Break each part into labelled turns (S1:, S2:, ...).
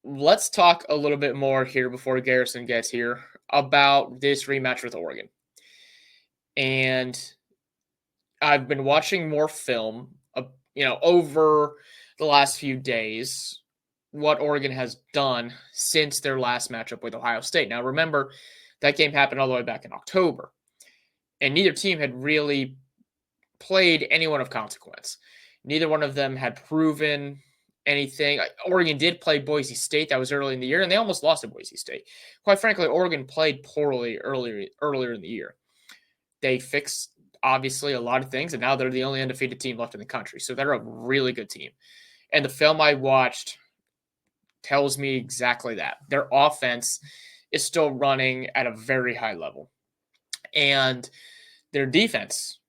S1: Let's talk a little bit more here before Garrison gets here about this rematch with Oregon. And I've been watching more film, over the last few days, what Oregon has done since their last matchup with Ohio State. Now, remember, that game happened all the way back in October, and neither team had really played anyone of consequence. Neither one of them had proven anything. Oregon did play Boise State. That was early in the year, and they almost lost to Boise State. Quite frankly, Oregon played poorly earlier in the year. They fixed obviously a lot of things, and now they're the only undefeated team left in the country. So they're a really good team. And the film I watched tells me exactly that. Their offense is still running at a very high level. And their defense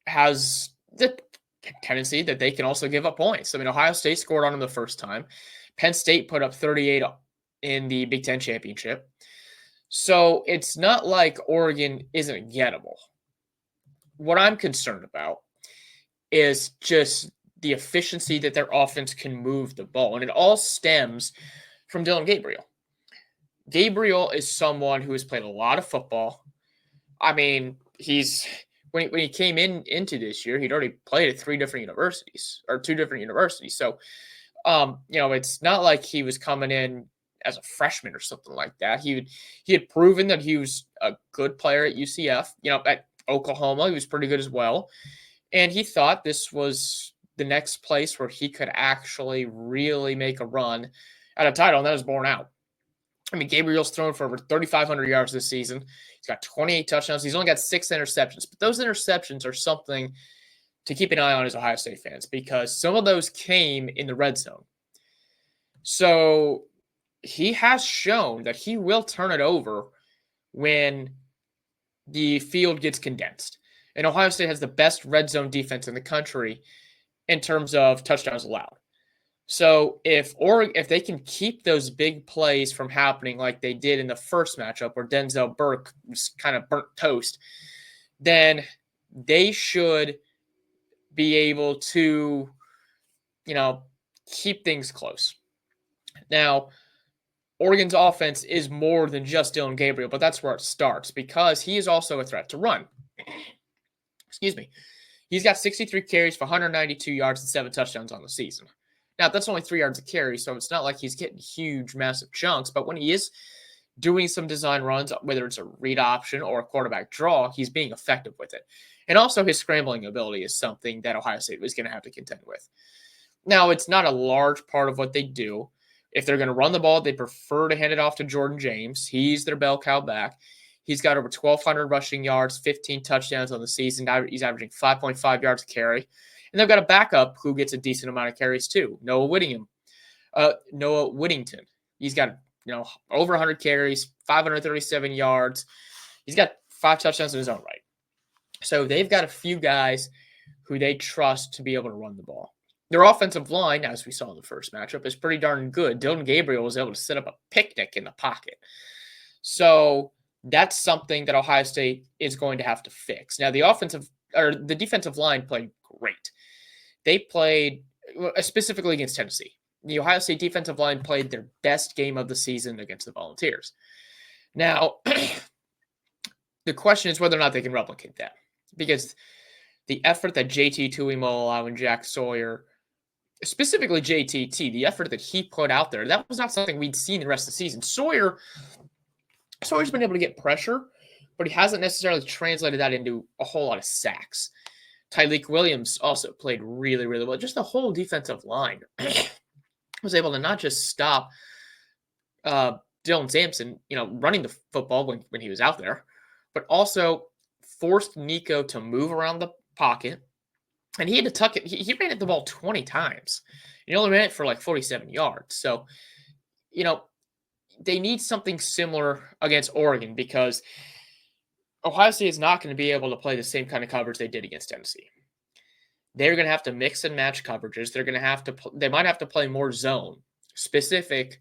S1: has the tendency that they can also give up points. I mean, Ohio State scored on them the first time. Penn State put up 38 in the Big Ten championship. So it's not like Oregon isn't gettable. What I'm concerned about is just the efficiency that their offense can move the ball. And it all stems from Dillon Gabriel. Gabriel is someone who has played a lot of football. I mean, when he came into this year, he'd already played at two different universities. So, it's not like he was coming in as a freshman or something like that. He had proven that he was a good player at UCF. At Oklahoma, he was pretty good as well. And he thought this was the next place where he could actually really make a run at a title, and that was borne out. I mean, Gabriel's thrown for over 3,500 yards this season. He's got 28 touchdowns. He's only got 6 interceptions. But those interceptions are something to keep an eye on as Ohio State fans because some of those came in the red zone. So he has shown that he will turn it over when the field gets condensed. And Ohio State has the best red zone defense in the country in terms of touchdowns allowed. So if they can keep those big plays from happening like they did in the first matchup where Denzel Burke was kind of burnt toast, then they should be able to, keep things close. Now, Oregon's offense is more than just Dillon Gabriel, but that's where it starts because he is also a threat to run. Excuse me. He's got 63 carries for 192 yards and 7 touchdowns on the season. Now, that's only 3 yards a carry, so it's not like he's getting huge, massive chunks. But when he is doing some design runs, whether it's a read option or a quarterback draw, he's being effective with it. And also his scrambling ability is something that Ohio State was going to have to contend with. Now, it's not a large part of what they do. If they're going to run the ball, they prefer to hand it off to Jordan James. He's their bell cow back. He's got over 1,200 rushing yards, 15 touchdowns on the season. Now he's averaging 5.5 yards a carry. And they've got a backup who gets a decent amount of carries too, Noah Whittington. He's got over 100 carries, 537 yards. He's got 5 touchdowns in his own right. So they've got a few guys who they trust to be able to run the ball. Their offensive line, as we saw in the first matchup, is pretty darn good. Dillon Gabriel was able to set up a picnic in the pocket. So that's something that Ohio State is going to have to fix. Now, the defensive line played great. They played specifically against Tennessee. The Ohio State defensive line played their best game of the season against the Volunteers. Now, the question is whether or not they can replicate that because the effort that JT Tuimoloau and Jack Sawyer, specifically JTT, the effort that he put out there, that was not something we'd seen the rest of the season. Sawyer's been able to get pressure, but he hasn't necessarily translated that into a whole lot of sacks. Tyleik Williams also played really, really well. Just the whole defensive line was able to not just stop Dylan Sampson, running the football when he was out there, but also forced Nico to move around the pocket. And he had to tuck it. He ran at the ball 20 times. He only ran it for like 47 yards. So, they need something similar against Oregon because Ohio State is not going to be able to play the same kind of coverage they did against Tennessee. They're going to have to mix and match coverages. They might have to play more zone specific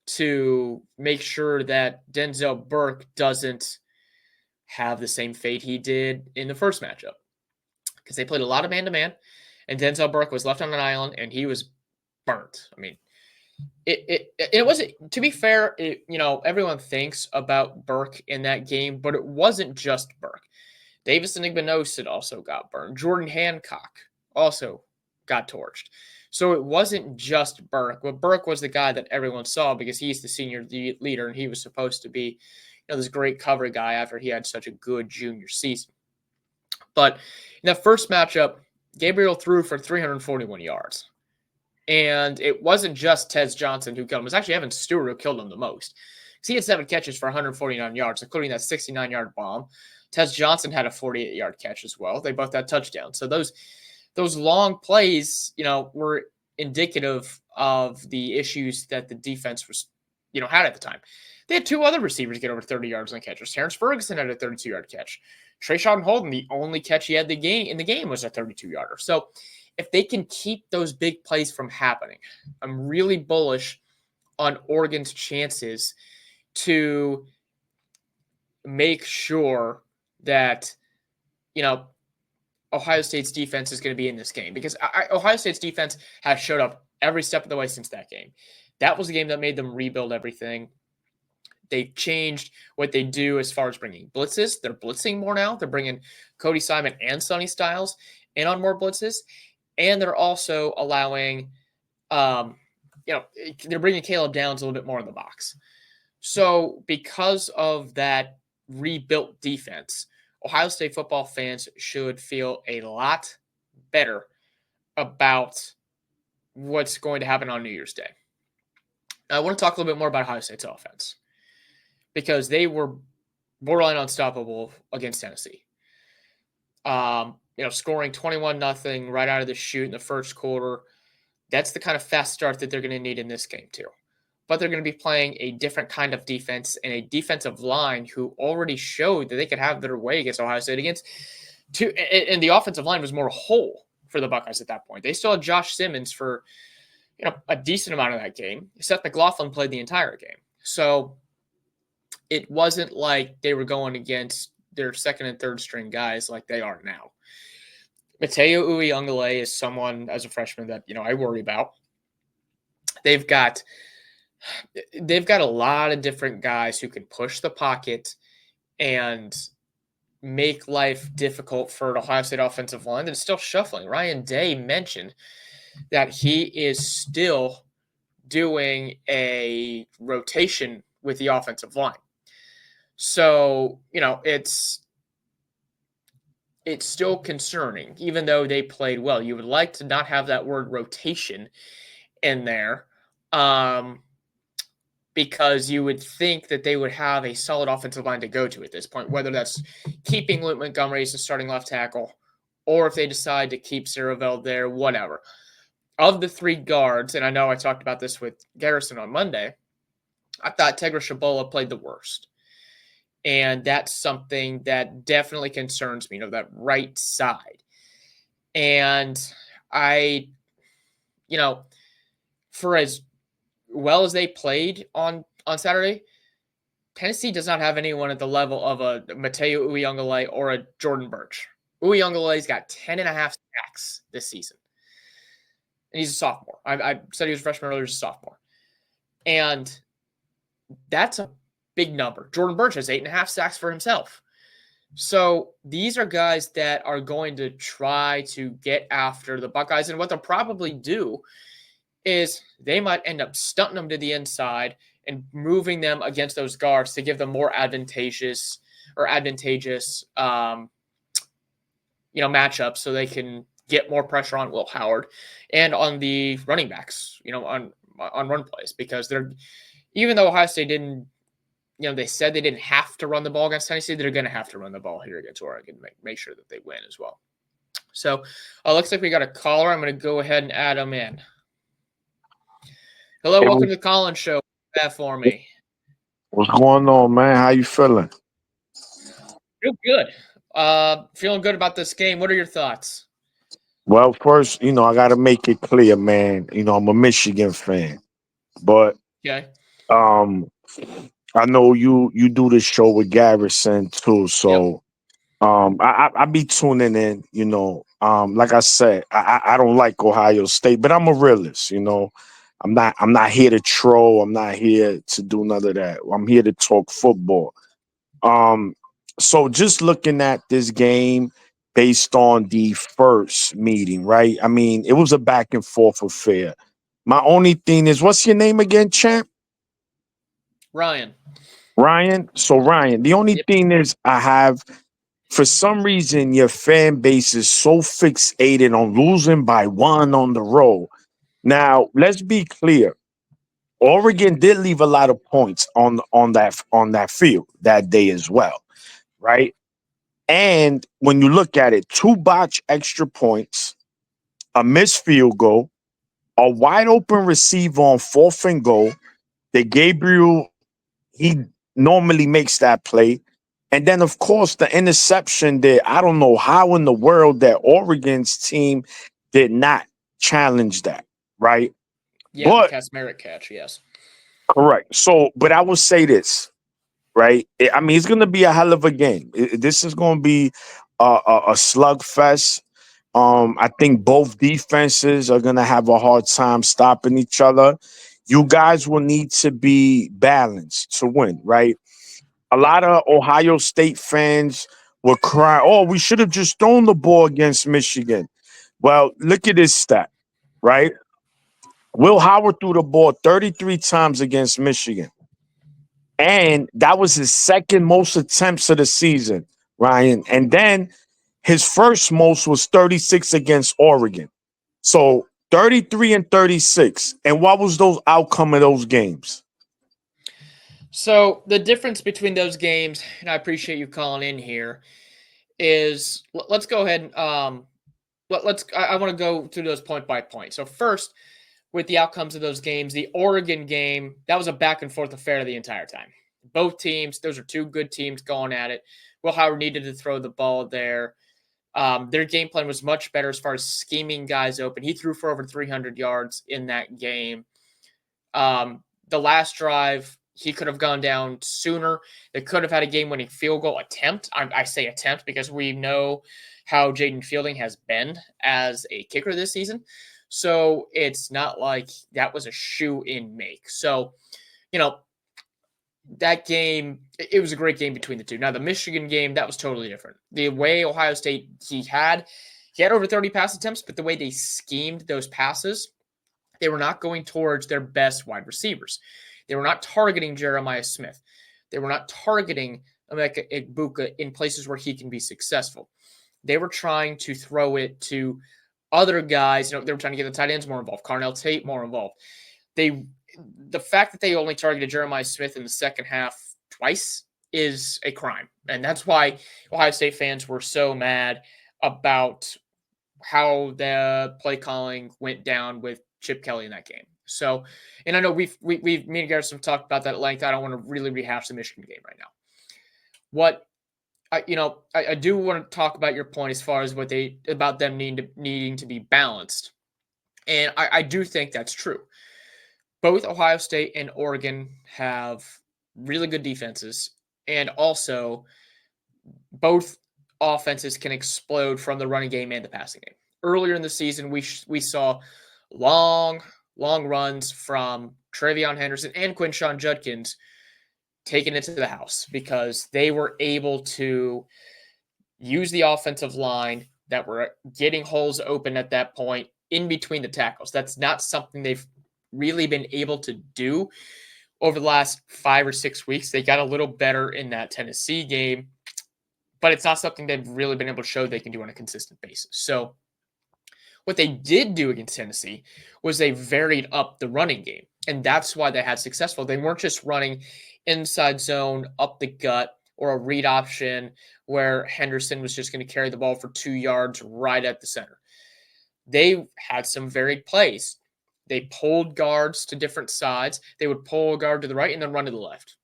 S1: to make sure that Denzel Burke doesn't have the same fate he did in the first matchup because they played a lot of man-to-man, and Denzel Burke was left on an island, and he was burnt. I mean, It wasn't, to be fair, everyone thinks about Burke in that game, but it wasn't just Burke. Davis and Igbinosid also got burned. Jordan Hancock also got torched. So it wasn't just Burke, but Burke was the guy that everyone saw because he's the senior leader and he was supposed to be, this great cover guy after he had such a good junior season. But in that first matchup, Gabriel threw for 341 yards. And it wasn't just Tez Johnson who killed him. It was actually Evan Stewart who killed him the most. Because he had 7 catches for 149 yards, including that 69-yard bomb. Tez Johnson had a 48-yard catch as well. They both had touchdowns. So those long plays, were indicative of the issues that the defense was, had at the time. They had 2 other receivers get over 30 yards on catches. Terrence Ferguson had a 32-yard catch. Trayshawn Holden, the only catch he had in the game was a 32-yarder. So if they can keep those big plays from happening, I'm really bullish on Oregon's chances to make sure that, Ohio State's defense is going to be in this game, because Ohio State's defense has showed up every step of the way since that game. That was the game that made them rebuild everything. They've changed what they do as far as bringing blitzes. They're blitzing more now. They're bringing Cody Simon and Sonny Styles in on more blitzes. And they're also allowing, they're bringing Caleb Downs a little bit more in the box. So because of that rebuilt defense, Ohio State football fans should feel a lot better about what's going to happen on New Year's Day. I want to talk a little bit more about Ohio State's offense, because they were borderline unstoppable against Tennessee. Scoring 21-0 right out of the chute in the first quarter. That's the kind of fast start that they're going to need in this game too. But they're going to be playing a different kind of defense and a defensive line who already showed that they could have their way against Ohio State and the offensive line was more whole for the Buckeyes at that point. They still had Josh Simmons for, a decent amount of that game. Seth McLaughlin played the entire game. So it wasn't like they were going against their second and third string guys like they are now. Mateo Uiagalelei is someone, as a freshman, that, I worry about. They've got a lot of different guys who can push the pocket and make life difficult for an Ohio State offensive line that's still shuffling. Ryan Day mentioned that he is still doing a rotation with the offensive line. So, it's still concerning, even though they played well. You would like to not have that word rotation in there, because you would think that they would have a solid offensive line to go to at this point, whether that's keeping Luke Montgomery as the starting left tackle, or if they decide to keep Saravel there, whatever. Of the 3 guards, and I know I talked about this with Garrison on Monday, I thought Tegra Shabola played the worst. And that's something that definitely concerns me, that right side. And for as well as they played on Saturday, Tennessee does not have anyone at the level of a Mateo Uiagalelei or a Jordan Burch. Uiagalelei's got 10.5 sacks this season. And he's a sophomore. I said he was a freshman earlier, he's a sophomore. And that's a big number. Jordan Burch has 8.5 sacks for himself. So these are guys that are going to try to get after the Buckeyes. And what they'll probably do is they might end up stunting them to the inside and moving them against those guards to give them more advantageous matchups, so they can get more pressure on Will Howard and on the running backs, on run plays, because even though Ohio State didn't, they said they didn't have to run the ball against Tennessee, they're going to have to run the ball here against Oregon, make sure that they win as well. So looks like we got a caller. I'm going to go ahead and add him in. Hello, welcome to the Collins Show. That for me.
S2: What's going on, man? How you feeling?
S1: Feel good. Feeling good about this game. What are your thoughts?
S2: Well, first, I got to make it clear, man. I'm a Michigan fan, but
S1: okay.
S2: I know you do this show with Garrison too, so I be tuning in. Like I said, I don't like Ohio State, but I'm a realist. I'm not here to troll. I'm not here to do none of that. I'm here to talk football. Um, so just looking at this game based on the first meeting, right? I mean, it was a back and forth affair. My only thing is, what's your name again, champ?
S1: Ryan.
S2: Ryan. So Ryan, the only
S1: Yep.
S2: thing is, I have for some reason your fan base is so fixated on losing by one on the road. Now, let's be clear. Oregon did leave a lot of points on that field that day as well, right? And when you look at it, two botch extra points, a missed field goal, a wide open receiver on 4th and goal that Gabriel, he normally makes that play. And then, of course, the interception that I don't know how in the world that Oregon's team did not challenge that, right?
S1: Yeah, the
S2: But
S1: Kasmeric catch, yes.
S2: correct. So, but I will say this, right? I mean, it's going to be a hell of a game. This is going to be a slugfest. I think both defenses are going to have a hard time stopping each other. You guys will need to be balanced to win, right? A
S1: Yeah.
S2: lot of Ohio State fans will cry, "Oh, we should have just thrown the ball against Michigan." Well, look at this stat, right? Will Howard threw the ball 33 times against Michigan. And that was his second most attempts of the season, Ryan. And then his first most was 36 against Oregon. So 33 and 36. And what was those outcome of those games?
S1: So the difference between those games, and I appreciate you calling in here, is let's go ahead and let's I want to go through those point by point. So first, with the outcomes of those games, the Oregon game, that was a back and forth affair the entire time. Both teams, those are two good teams going at it. Will Howard needed to throw the ball there. Their game plan was much better as far as scheming guys open. He threw for over 300 yards in that game. The last drive, he could have gone down sooner. They could have had a game-winning field goal attempt. I say attempt because we know how Jaden Fielding has been as a kicker this season. So it's not like that was a shoe-in make. So, you know, that game, it was a great game between the two. Now, the Michigan game, that was totally different. The way Ohio State, he had over 30 pass attempts, but the way they schemed those passes, they were not going towards their best wide receivers. They were not targeting Jeremiah Smith. They were not targeting Emeka Egbuka in places where he can be successful. They were trying to throw it to other guys. They were trying to get the tight ends more involved, Carnell Tate more involved. The fact that they only targeted Jeremiah Smith in the second half twice is a crime. And that's why Ohio State fans were so mad about how the play calling went down with Chip Kelly in that game. So, and I know me and Garrison have talked about that at length. I don't want to really rehash the Michigan game right now. What I do want to talk about your point as far as about them needing to be balanced, and I do think that's true. Both Ohio State and Oregon have really good defenses, and also both offenses can explode from the running game and the passing game. Earlier in the season, we saw long runs from Travion Henderson and Quinshon Judkins taking it to the house because they were able to use the offensive line that were getting holes open at that point in between the tackles. That's not something they've really been able to do over the last 5 or 6 weeks. They got a little better in that Tennessee game, but it's not something they've really been able to show they can do on a consistent basis. So what they did do against Tennessee was they varied up the running game, and that's why they had successful. They weren't just running inside zone, up the gut, or a read option where Henderson was just going to carry the ball for 2 yards right at the center. They had some varied plays. They pulled guards to different sides. They would pull a guard to the right and then run to the left.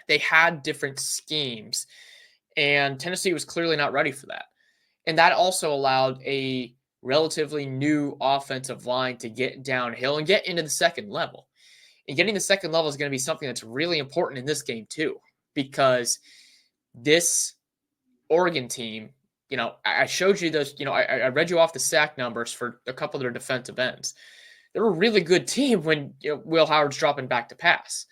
S1: They had different schemes, and Tennessee was clearly not ready for that. And that also allowed a relatively new offensive line to get downhill and get into the second level. And getting the second level is going to be something that's really important in this game, too, because this Oregon team, I showed you those, I read you off the sack numbers for a couple of their defensive ends. they're a really good team when Will Howard's dropping back to pass.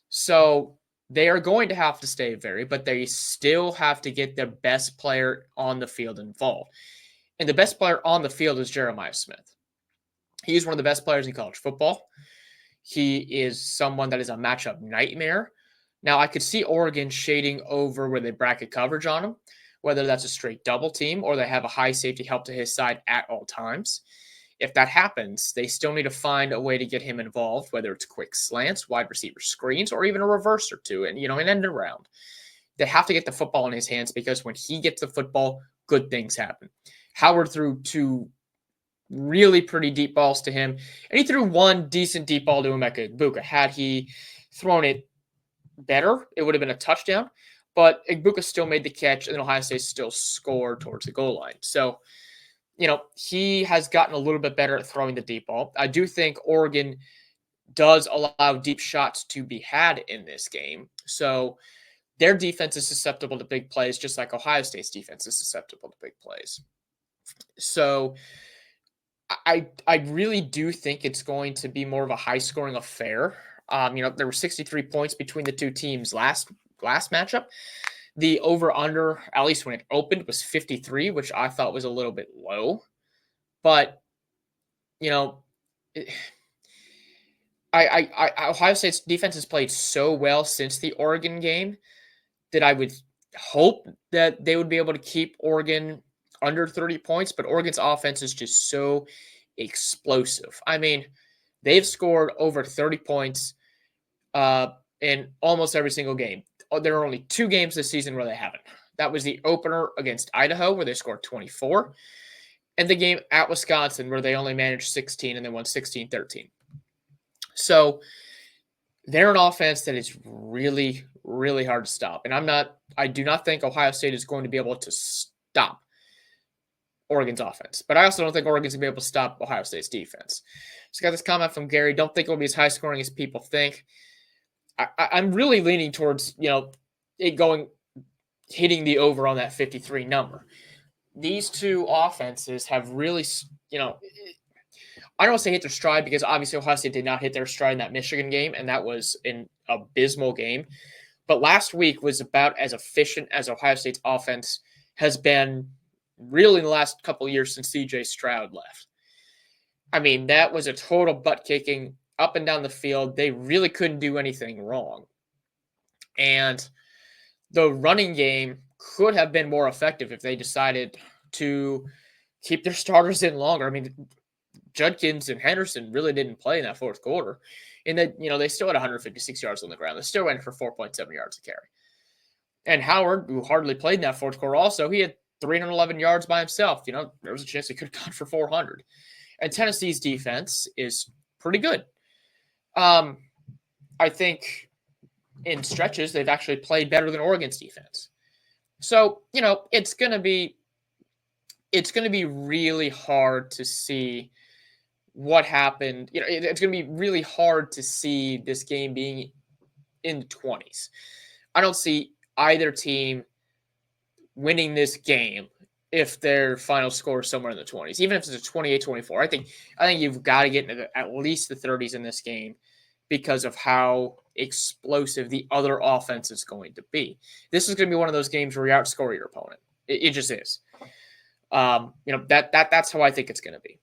S1: So they are going to have to stay varied, but they still have to get their best player on the field involved. And the best player on the field is Jeremiah Smith. He's one of the best players in college football. He is someone that is a matchup nightmare. Now, I could see Oregon shading over where they bracket coverage on him, whether that's a straight double team or they have a high safety help to his side at all times. If that happens, they still need to find a way to get him involved, whether it's quick slants, wide receiver screens, or even a reverse or two, and an end around. They have to get the football in his hands because when he gets the football, good things happen. Howard threw 2 really pretty deep balls to him, and he threw 1 decent deep ball to Emeka Egbuka. Had he thrown it better, it would have been a touchdown, but Egbuka still made the catch, and Ohio State still scored towards the goal line. So, he has gotten a little bit better at throwing the deep ball. I do think Oregon does allow deep shots to be had in this game. So their defense is susceptible to big plays, just like Ohio State's defense is susceptible to big plays. So I really do think it's going to be more of a high-scoring affair. There were 63 points between the two teams last matchup. The over-under, at least when it opened, was 53, which I thought was a little bit low. But, Ohio State's defense has played so well since the Oregon game that I would hope that they would be able to keep Oregon under 30 points, but Oregon's offense is just so explosive. I mean, they've scored over 30 points in almost every single game. There are only 2 games this season where they haven't. That was the opener against Idaho, where they scored 24, and the game at Wisconsin, where they only managed 16 and they won 16-13. So they're an offense that is really, really hard to stop. And I do not think Ohio State is going to be able to stop Oregon's offense. But I also don't think Oregon's going to be able to stop Ohio State's defense. Just got this comment from Gary. Don't think it'll be as high scoring as people think. I'm really leaning towards, it hitting the over on that 53 number. These two offenses have really, I don't want to say hit their stride because obviously Ohio State did not hit their stride in that Michigan game, and that was an abysmal game. But last week was about as efficient as Ohio State's offense has been really in the last couple of years since C.J. Stroud left. I mean, that was a total butt kicking up and down the field. They really couldn't do anything wrong. And the running game could have been more effective if they decided to keep their starters in longer. I mean, Judkins and Henderson really didn't play in that fourth quarter. And that, they still had 156 yards on the ground. They still went for 4.7 yards a carry. And Howard, who hardly played in that fourth quarter also, he had 311 yards by himself. There was a chance he could have gone for 400. And Tennessee's defense is pretty good. I think in stretches, they've actually played better than Oregon's defense. So, it's going to be really hard to see what happened. It's going to be really hard to see this game being in the 20s. I don't see either team winning this game if their final score is somewhere in the 20s, even if it's a 28-24. I think you've got to get into at least the 30s in this game because of how explosive the other offense is going to be. This is going to be one of those games where you outscore your opponent. It just is. That's how I think it's going to be.